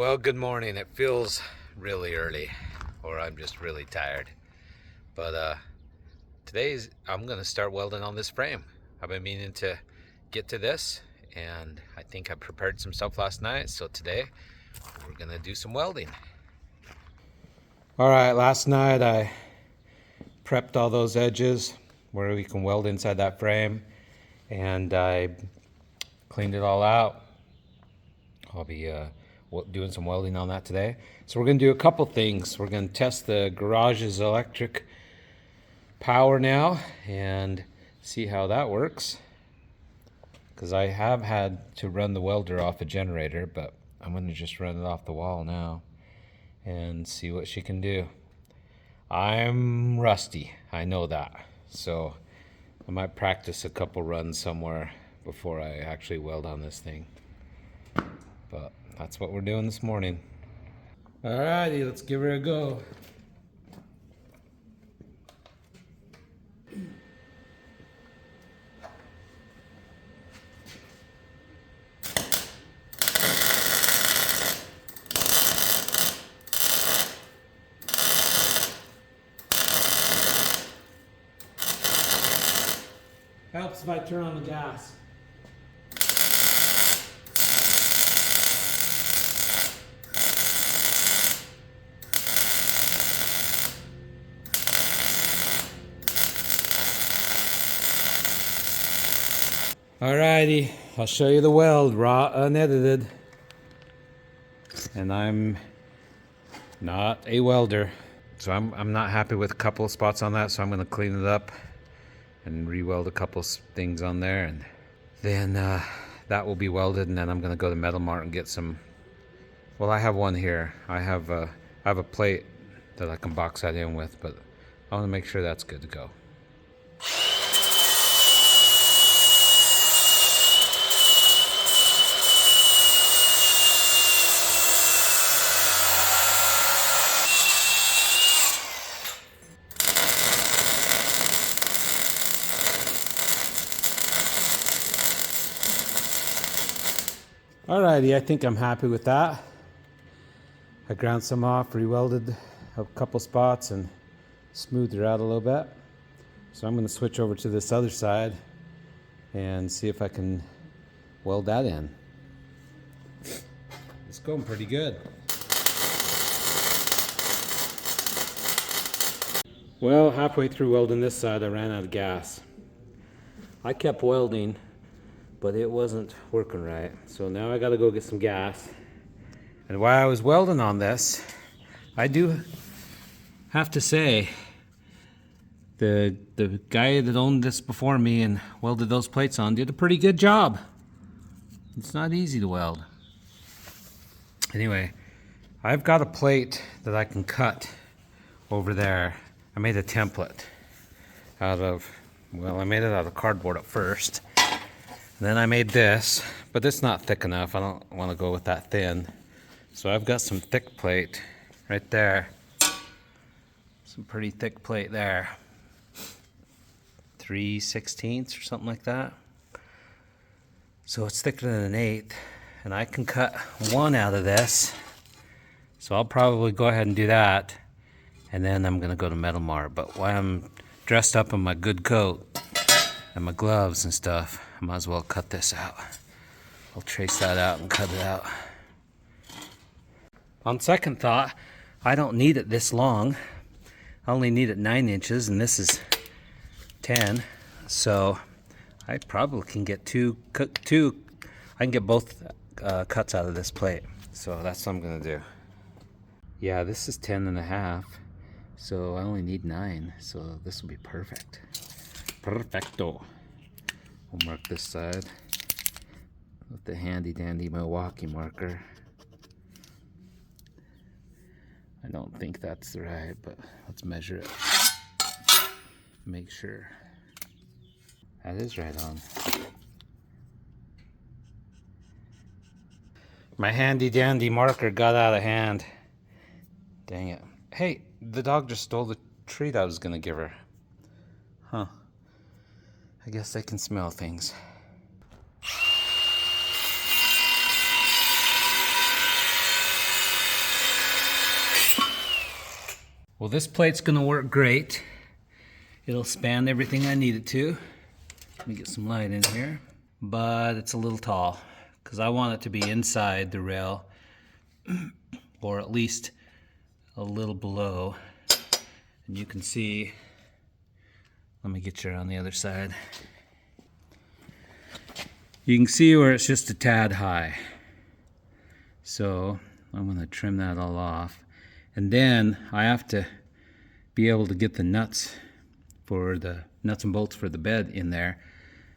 Well, good morning. It feels really early, or I'm just really tired. But I'm gonna start welding on this frame. I've been meaning to get to this, and I think I prepared some stuff last night, so today we're gonna do some welding. All right, last night I prepped all those edges where we can weld inside that frame, and I cleaned it all out. I'll be doing some welding on that today. So we're going to do a couple things. We're going to test the garage's electric power now and see how that works. Because I have had to run the welder off a generator, but I'm going to just run it off the wall now and see what she can do. I'm rusty, I know that. So I might practice a couple runs somewhere before I actually weld on this thing. But that's what we're doing this morning. Alrighty, let's give her a go. Helps if I turn on the gas. Alrighty, I'll show you the weld, raw, unedited. And I'm not a welder. So I'm not happy with a couple of spots on that, so I'm gonna clean it up and re-weld a couple things on there, and then that will be welded, and then I'm gonna go to Metal Mart and get some. Well, I have one here. I have a plate that I can box that in with, but I want to make sure that's good to go. Alrighty, I think I'm happy with that. I ground some off, re-welded a couple spots, and smoothed her out a little bit. So I'm going to switch over to this other side and see if I can weld that in. It's going pretty good. Well, halfway through welding this side, I ran out of gas. I kept welding, but it wasn't working right. So now I gotta go get some gas. And while I was welding on this, I do have to say, the guy that owned this before me and welded those plates on did a pretty good job. It's not easy to weld. Anyway, I've got a plate that I can cut over there. I made a template out of, well, I made it out of cardboard at first. Then I made this, but it's not thick enough. I don't want to go with that thin. So I've got some thick plate right there. Some pretty thick plate there. 3/16 or something like that. So it's thicker than an 1/8. And I can cut one out of this. So I'll probably go ahead and do that. And then I'm going to go to Metal Mart. But while I'm dressed up in my good coat and my gloves and stuff, I might as well cut this out. I'll trace that out and cut it out. On second thought, I don't need it this long. I only need it 9 inches, and this is 10. So I probably can get I can get both cuts out of this plate. So that's what I'm gonna do. Yeah, this is 10.5. So I only need 9. So this will be perfect. Perfecto. We'll mark this side with the handy dandy Milwaukee marker. I don't think that's right, but let's measure it. Make sure. That is right on. My handy dandy marker got out of hand. Dang it. Hey, the dog just stole the treat I was gonna give her. Huh. I guess they can smell things. Well, this plate's gonna work great. It'll span everything I need it to. Let me get some light in here. But it's a little tall because I want it to be inside the rail or at least a little below. And you can see, let me get you on the other side. You can see where it's just a tad high. So I'm gonna trim that all off. And then I have to be able to get the nuts and bolts for the bed in there.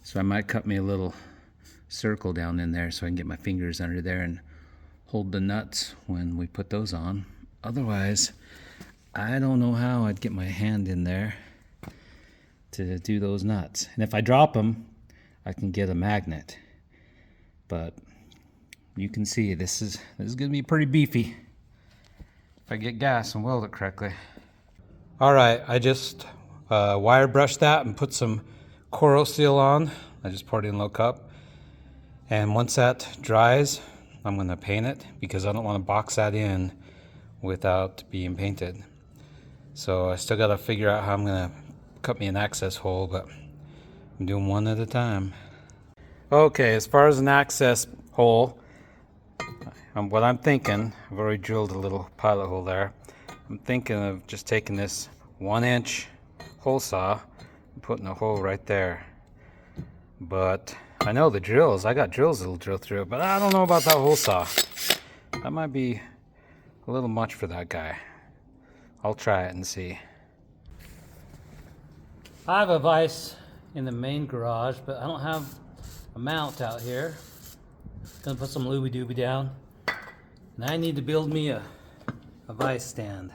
So I might cut me a little circle down in there so I can get my fingers under there and hold the nuts when we put those on. Otherwise, I don't know how I'd get my hand in there to do those nuts. And if I drop them, I can get a magnet. But you can see this is gonna be pretty beefy if I get gas and weld it correctly. All right, I just wire brushed that and put some Coro Seal on. I just poured it in a little cup. And once that dries, I'm gonna paint it because I don't wanna box that in without being painted. So I still gotta figure out how I'm gonna cut me an access hole, but I'm doing one at a time. Okay, as far as an access hole, what I'm thinking, I've already drilled a little pilot hole there. I'm thinking of just taking this 1-inch hole saw and putting a hole right there. But I know the drills, I got drills that'll drill through it, but I don't know about that hole saw. That might be a little much for that guy. I'll try it and see. I have a vise in the main garage, but I don't have a mount out here. Gonna put some looby dooby down. And I need to build me a vise stand.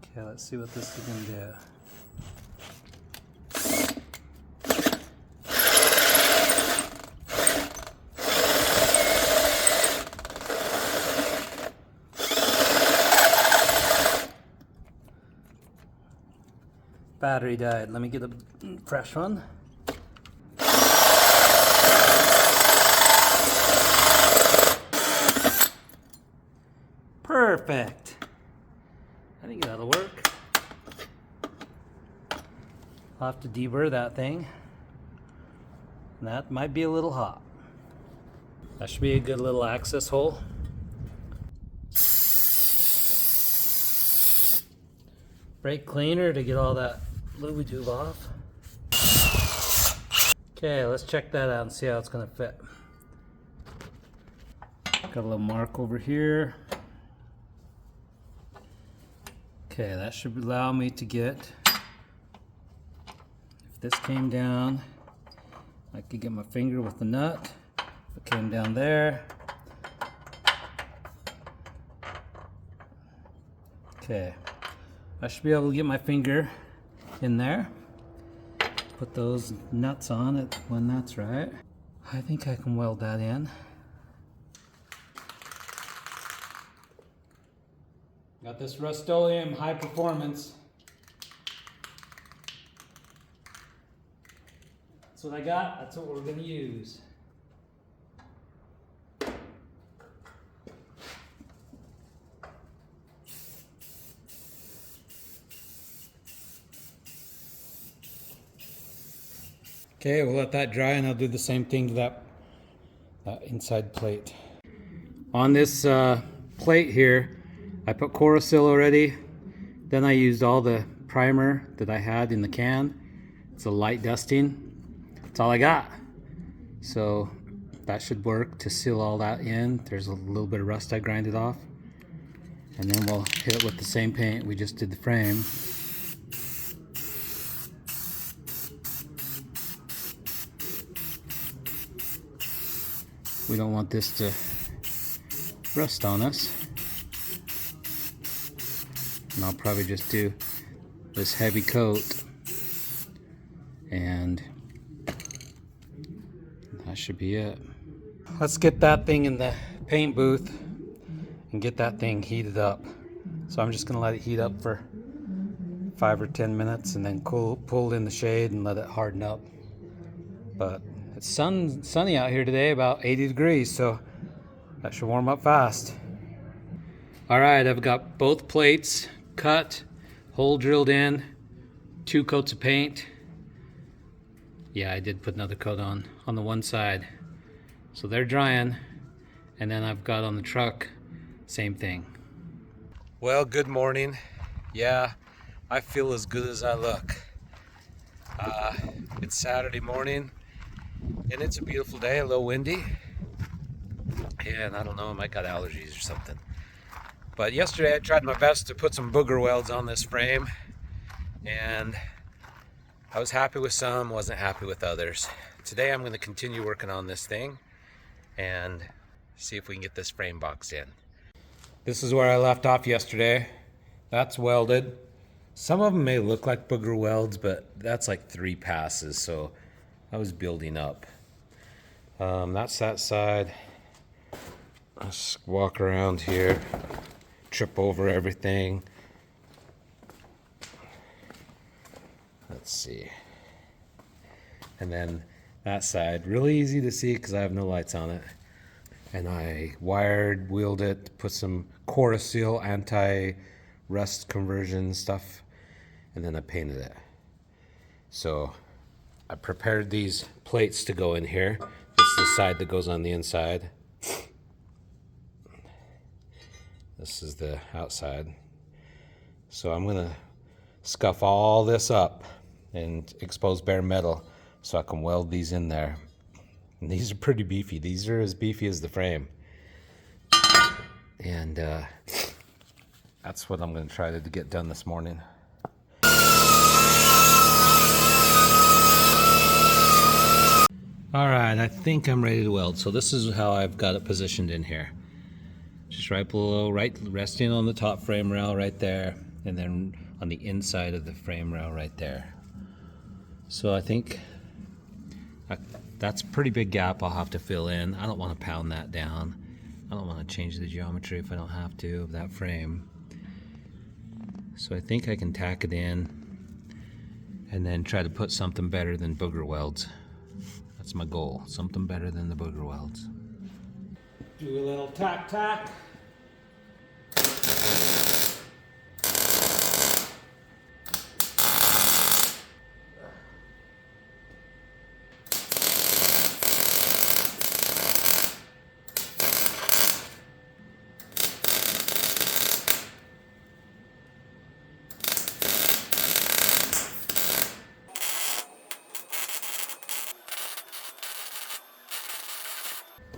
Okay, let's see what this is gonna do. Battery died. Let me get a fresh one. Perfect. I think that'll work. I'll have to deburr that thing. And that might be a little hot. That should be a good little access hole. Brake cleaner to get all that looby tube off. Okay, let's check that out and see how it's gonna fit. Got a little mark over here. Okay, that should allow me to get, if this came down, I could get my finger with the nut. If it came down there. Okay, I should be able to get my finger in there. Put those nuts on it when that's right. I think I can weld that in. Got this Rust-Oleum high performance. That's what I got, that's what we're gonna use. Okay, we'll let that dry and I'll do the same thing to that inside plate. On this plate here, I put Coro Seal already. Then I used all the primer that I had in the can. It's a light dusting. That's all I got. So that should work to seal all that in. There's a little bit of rust I grinded off. And then we'll hit it with the same paint we just did the frame. We don't want this to rust on us. And I'll probably just do this heavy coat and that should be it. Let's get that thing in the paint booth and get that thing heated up. So I'm just gonna let it heat up for 5 or 10 minutes and then pull in the shade and let it harden up. But it's sunny out here today, about 80 degrees, so that should warm up fast. All right, I've got both plates cut, hole drilled in, 2 coats of paint. Yeah, I did put another coat on the one side. So they're drying, and then I've got on the truck, same thing. Well, good morning. Yeah, I feel as good as I look. It's Saturday morning, and it's a beautiful day, a little windy. And I don't know, I might got allergies or something. But yesterday I tried my best to put some booger welds on this frame, and I was happy with some, wasn't happy with others. Today I'm going to continue working on this thing and see if we can get this frame box in. This is where I left off yesterday. That's welded. Some of them may look like booger welds, but that's like 3 passes, so I was building up. That's that side. Let's walk around here, trip over everything. Let's see. And then that side, really easy to see because I have no lights on it. And I wheeled it, put some Seal anti-rust conversion stuff, and then I painted it. So I prepared these plates to go in here. This is the side that goes on the inside. This is the outside. So I'm gonna scuff all this up and expose bare metal so I can weld these in there. And these are pretty beefy. These are as beefy as the frame. And that's what I'm gonna try to get done this morning. All right, I think I'm ready to weld. So this is how I've got it positioned in here. Just right below, resting on the top frame rail right there, and then on the inside of the frame rail right there. So I think that's a pretty big gap I'll have to fill in. I don't want to pound that down. I don't want to change the geometry if I don't have to of that frame. So I think I can tack it in and then try to put something better than booger welds. That's my goal, something better than the booger welds. Do a little tack.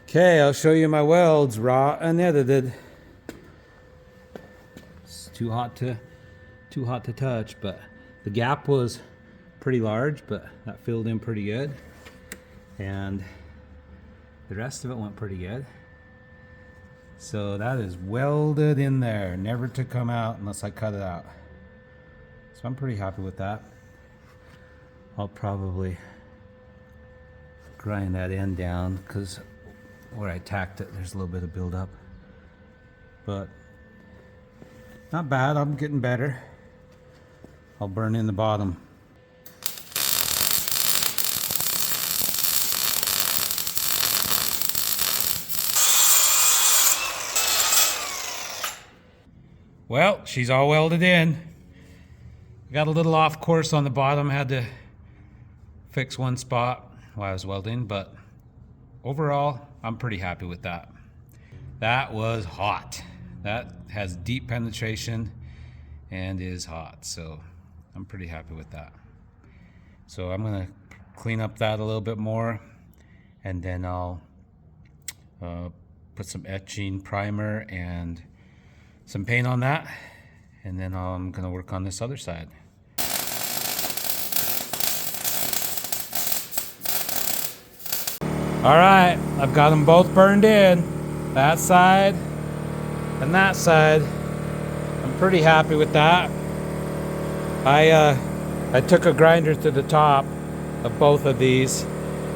Okay, I'll show you my welds, raw and edited. It's too hot to touch, but the gap was pretty large, but that filled in pretty good. And the rest of it went pretty good. So that is welded in there, never to come out unless I cut it out. So I'm pretty happy with that. I'll probably grind that end down because where I tacked it, there's a little bit of buildup. But not bad, I'm getting better. I'll burn in the bottom. Well, she's all welded in. Got a little off course on the bottom, had to fix one spot while I was welding, but overall, I'm pretty happy with that. That was hot. That has deep penetration and is hot, so I'm pretty happy with that. So I'm gonna clean up that a little bit more, and then I'll put some etching primer and some paint on that, and then I'm gonna work on this other side. All right, I've got them both burned in, that side and that side. I'm pretty happy with that. I took a grinder to the top of both of these,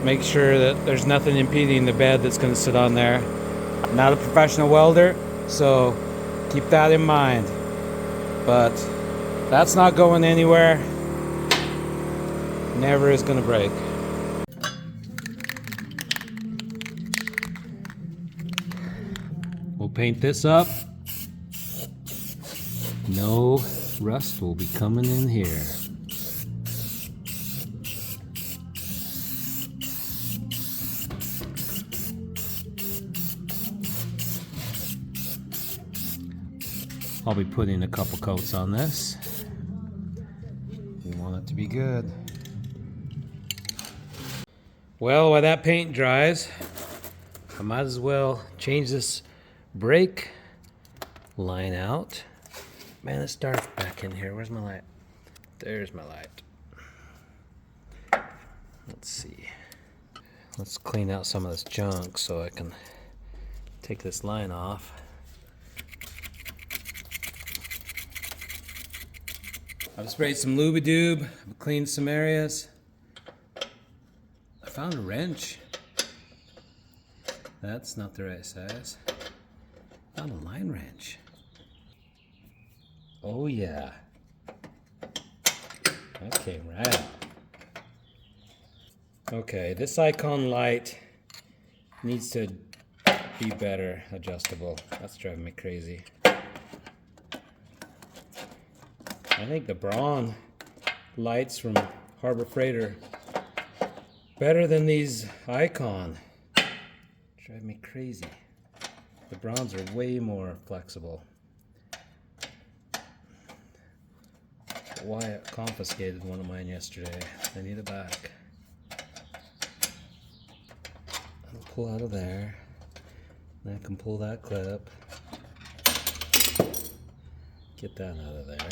make sure that there's nothing impeding the bed that's going to sit on there. I'm not a professional welder, so keep that in mind. But that's not going anywhere. Never is going to break. We'll paint this up No rust will be coming in here. I'll be putting a couple coats on this. We want it to be good. Well, while that paint dries, I might as well change this brake line out. Man, it's dark back in here. Where's my light? There's my light. Let's see. Let's clean out some of this junk so I can take this line off. I've sprayed some Lubidoob, I've cleaned some areas. I found a wrench. That's not the right size. Found a line wrench. Oh yeah. That came right out. Okay, this icon light needs to be better adjustable. That's driving me crazy. I think the Braun lights from Harbor Freight are better than these icon. Drive me crazy. The Brauns are way more flexible. Wyatt confiscated one of mine yesterday. I need it back. I'll pull out of there. Then I can pull that clip. Get that out of there.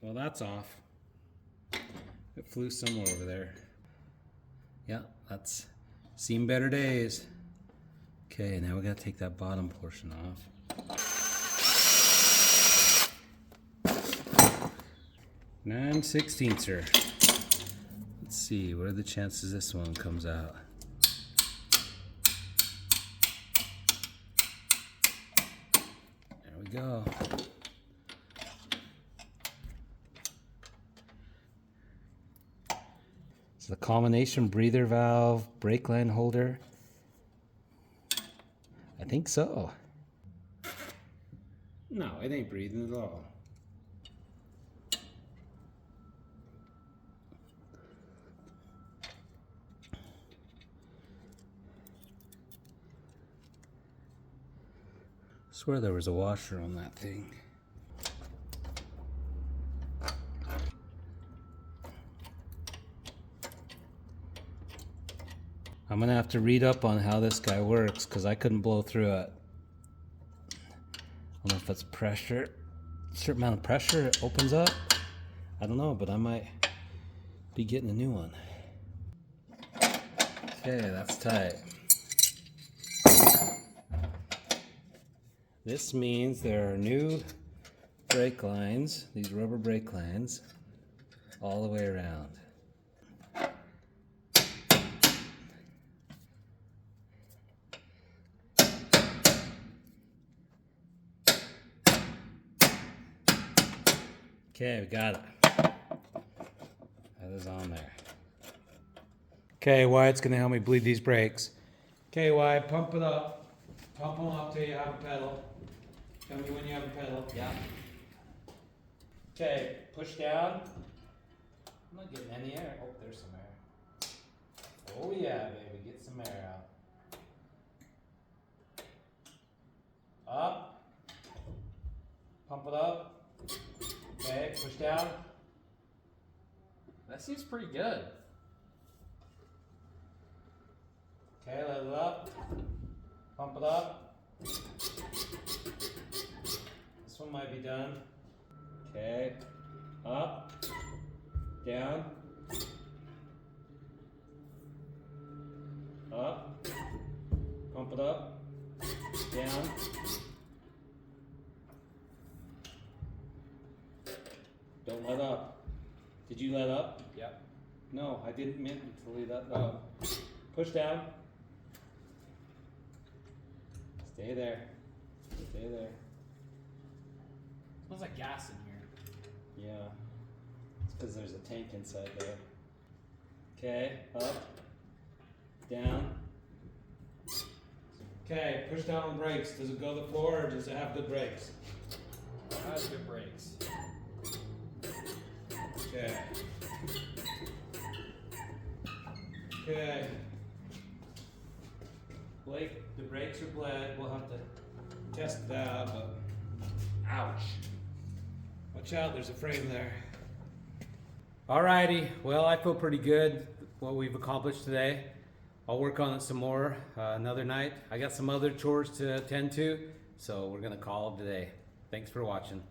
Well, that's off. It flew somewhere over there. Yeah, that's seen better days. Okay, now we gotta take that bottom portion off. 9/16. Let's see, what are the chances this one comes out? There we go. So the combination breather valve, brake line holder. I think so. No, it ain't breathing at all. I swear there was a washer on that thing. I'm gonna have to read up on how this guy works because I couldn't blow through it. I don't know if it's pressure, a certain amount of pressure it opens up. I don't know, but I might be getting a new one. Okay, that's tight. This means there are new brake lines, these rubber brake lines, all the way around. Okay, we got it. That is on there. Okay, Wyatt's gonna help me bleed these brakes. Okay, Wyatt, pump it up. Pump them up till you have a pedal. Tell me when you have a pedal. Yeah. Okay, push down. I'm not getting any air. Oh, there's some air. Oh yeah, baby, get some air out. Up. Pump it up. Okay, push down. That seems pretty good. Okay, let it up. Pump it up. This one might be done. Okay, up, down, up, pump it up, down. Don't let up. Did you let up? Yep. No, I didn't mean to leave that up. Push down. Stay there. Stay there. Smells like gas in here. Yeah. It's because there's a tank inside there. Okay, up, down. Okay, push down on brakes. Does it go to the floor or does it have good brakes? It has good brakes. Okay. Okay. Blake, the brakes are bled. We'll have to test that, but ouch. Watch out, there's a frame there. Alrighty, well, I feel pretty good what we've accomplished today. I'll work on it some more another night. I got some other chores to attend to, so we're gonna call it today. Thanks for watching.